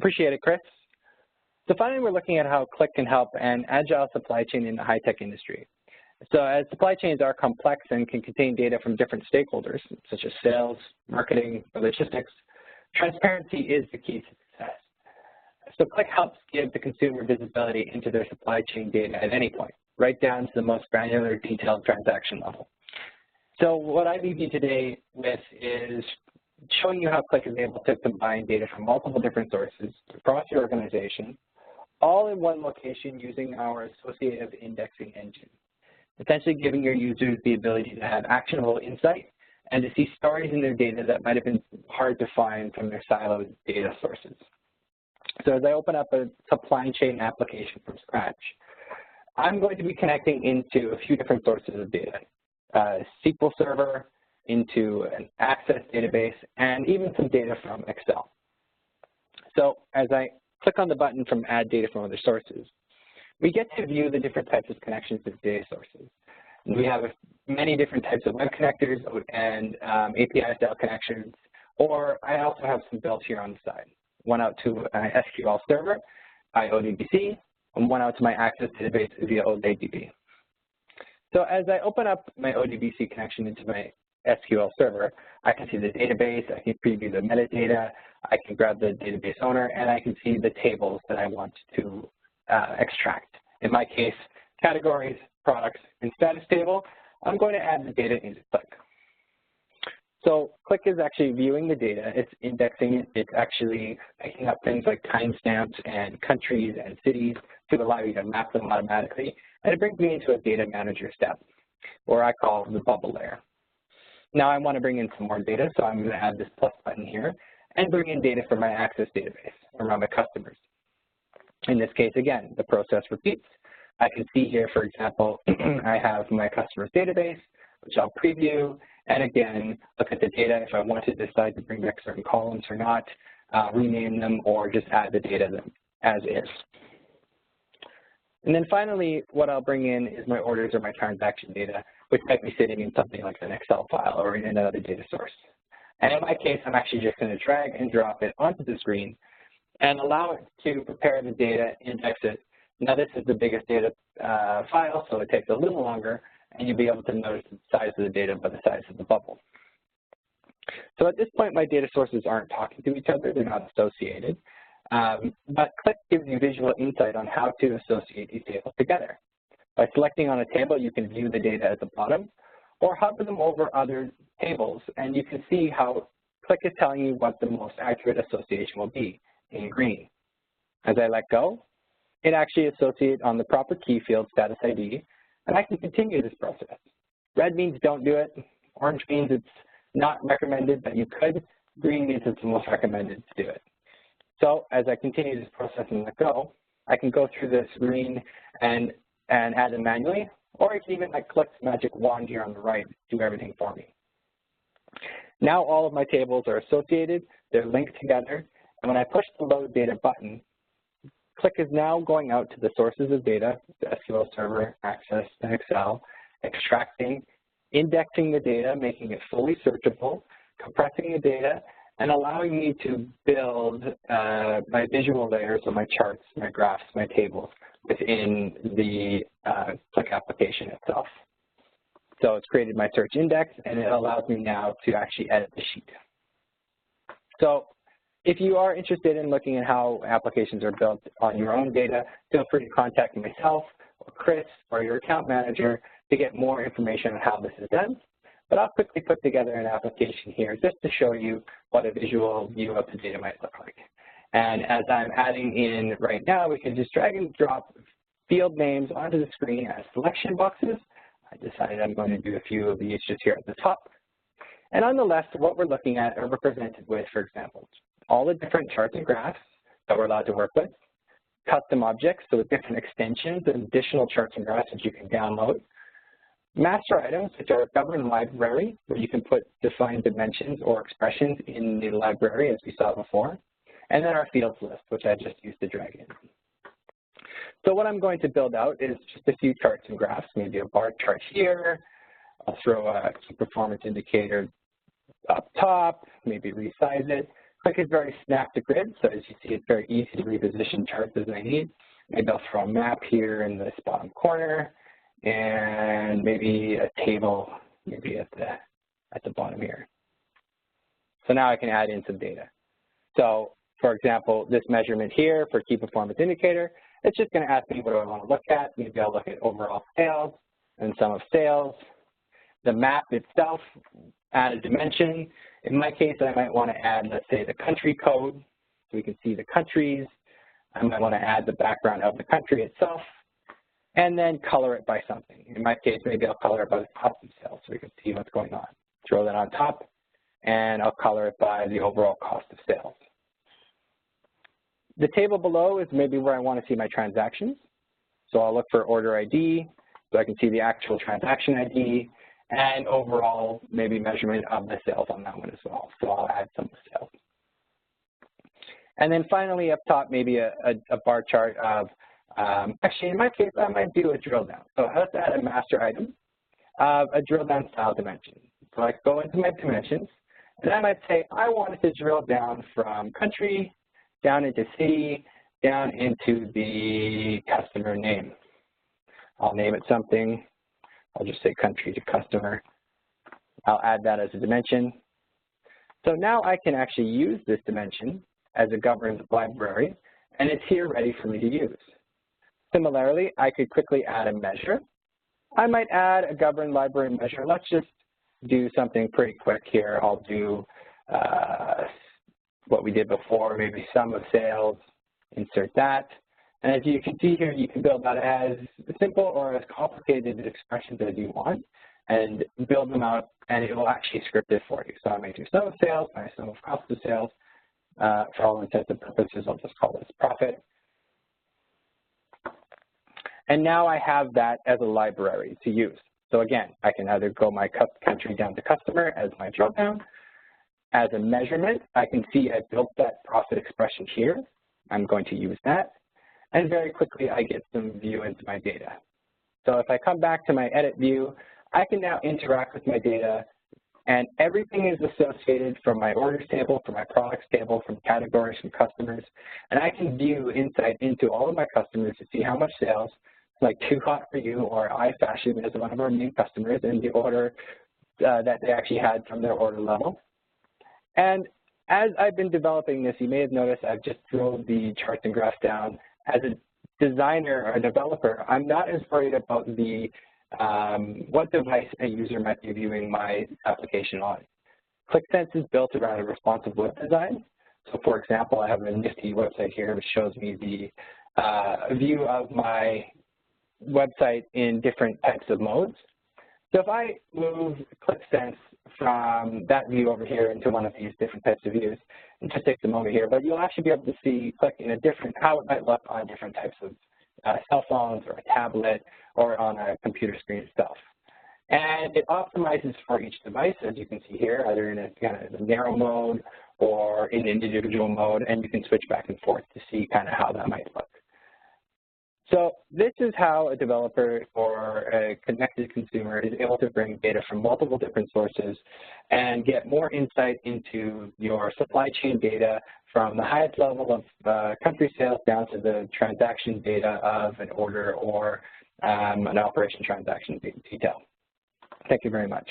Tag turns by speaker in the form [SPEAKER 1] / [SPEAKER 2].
[SPEAKER 1] Appreciate it, Chris. So finally, we're looking at how Qlik can help an agile supply chain in the high-tech industry. So as supply chains are complex and can contain data from different stakeholders, such as sales, marketing, or logistics, transparency is the key to success. So Qlik helps give the consumer visibility into their supply chain data at any point, right down to the most granular, detailed transaction level. So what I leave you today with is showing you how Qlik is able to combine data from multiple different sources across your organization, all in one location using our associative indexing engine, essentially giving your users the ability to have actionable insight and to see stories in their data that might have been hard to find from their siloed data sources. So as I open up a supply chain application from scratch, I'm going to be connecting into a few different sources of data, SQL Server, into an Access database, and even some data from Excel. So as I click on the button from Add Data from Other Sources, we get to view the different types of connections to data sources. And we have many different types of web connectors and API-style connections, or I also have some built here on the side. One out to my SQL Server by ODBC, and one out to my Access database via ODBC. So as I open up my ODBC connection into my SQL Server, I can see the database, I can preview the metadata, I can grab the database owner, and I can see the tables that I want to extract. In my case, categories, products, and status table. I'm going to add the data into Qlik. So Qlik is actually viewing the data, it's indexing it, it's actually picking up things like timestamps and countries and cities to allow you to map them automatically, and it brings me into a data manager step, or I call the bubble layer. Now I want to bring in some more data, so I'm going to add this plus button here and bring in data from my Access database around my customers. In this case, again, the process repeats. I can see here, for example, I have my customers database, which I'll preview, and again, look at the data if I want to decide to bring back certain columns or not, rename them, or just add the data as is. And then finally, what I'll bring in is my orders or my transaction data, which might be sitting in something like an Excel file or in another data source. And in my case, I'm actually just going to drag and drop it onto the screen and allow it to prepare the data, index it. Now this is the biggest data file, so it takes a little longer, and you'll be able to notice the size of the data by the size of the bubble. So at this point, my data sources aren't talking to each other, they're not associated. But Qlik gives you visual insight on how to associate these tables together. By selecting on a table, you can view the data at the bottom, or hover them over other tables, and you can see how Qlik is telling you what the most accurate association will be in green. As I let go, it actually associates on the proper key field status ID, and I can continue this process. Red means don't do it. Orange means it's not recommended, but you could. Green means it's most recommended to do it. So as I continue this process and let go, I can go through the screen and add them manually, or I can even like Qlik's magic wand here on the right do everything for me. Now all of my tables are associated, they're linked together, and when I push the Load Data button, Qlik is now going out to the sources of data, the SQL Server, Access, and Excel, extracting, indexing the data, making it fully searchable, compressing the data, and allowing me to build my visual layers of my charts, my graphs, my tables within the Qlik application itself. So it's created my search index, and it allows me now to actually edit the sheet. So if you are interested in looking at how applications are built on your own data, feel free to contact myself or Chris or your account manager to get more information on how this is done. But I'll quickly put together an application here just to show you what a visual view of the data might look like. And as I'm adding in right now, we can just drag and drop field names onto the screen as selection boxes. I decided I'm going to do a few of these just here at the top. And on the left, what we're looking at are represented with, for example, all the different charts and graphs that we're allowed to work with, custom objects, so with different extensions and additional charts and graphs that you can download, master items, which are a governed library, where you can put defined dimensions or expressions in the library, as we saw before, and then our fields list, which I just used to drag in. So what I'm going to build out is just a few charts and graphs, maybe a bar chart here. I'll throw a key performance indicator up top, maybe resize it. Qlik is very snap to grid, so as you see, it's very easy to reposition charts as I need. Maybe I'll throw a map here in this bottom corner, and maybe a table maybe at the bottom here. So now I can add in some data. So for example, this measurement here for key performance indicator, it's just going to ask me what do I want to look at. Maybe I'll look at overall sales and sum of sales. The map itself, add a dimension. In my case, I might want to add, let's say, the country code, so we can see the countries. I might want to add the background of the country itself, and then color it by something. In my case, maybe I'll color it by the cost of sales, so we can see what's going on. Throw that on top, and I'll color it by the overall cost of sales. The table below is maybe where I want to see my transactions. So I'll look for order ID, so I can see the actual transaction ID, and overall maybe measurement of the sales on that one as well. So I'll add some sales. And then finally up top, maybe a bar chart of, actually in my case, I might do a drill down. So let's add a master item of a drill down style dimension. So I go into my dimensions, and I might say I wanted to drill down from country, down into city, down into the customer name. I'll name it something. I'll just say country to customer. I'll add that as a dimension. So now I can actually use this dimension as a governed library, and it's here ready for me to use. Similarly, I could quickly add a measure. I might add a governed library measure. Let's just do something pretty quick here. I'll do what we did before, maybe sum of sales, insert that. And as you can see here, you can build that as simple or as complicated expressions as you want and build them out, and it will actually script it for you. So I may do sum of sales, my sum of cost of sales. For all intents and purposes, I'll just call this profit. And now I have that as a library to use. So again, I can either go my country down to customer as my drill down. As a measurement, I can see I built that profit expression here. I'm going to use that. And very quickly, I get some view into my data. So if I come back to my edit view, I can now interact with my data, and everything is associated from my orders table, from my products table, from categories, from customers. And I can view insight into all of my customers to see how much sales, like Too Hot For You or iFashion as one of our main customers, and the order that they actually had from their order level. And as I've been developing this, you may have noticed I've just drilled the charts and graphs down. As a designer or a developer, I'm not as worried about the what device a user might be viewing my application on. QlikSense is built around a responsive web design. So for example, I have a nifty website here which shows me the view of my website in different types of modes. So if I move QlikSense from that view over here into one of these different types of views, it just takes a moment here, but you'll actually be able to see Qlik in a different, how it might look on different types of cell phones or a tablet or on a computer screen itself. And it optimizes for each device, as you can see here, either in a kind of a narrow mode or in an individual mode, and you can switch back and forth to see kind of how that might look. So this is how a developer or a connected consumer is able to bring data from multiple different sources and get more insight into your supply chain data from the highest level of country sales down to the transaction data of an order or an operation transaction detail. Thank you very much.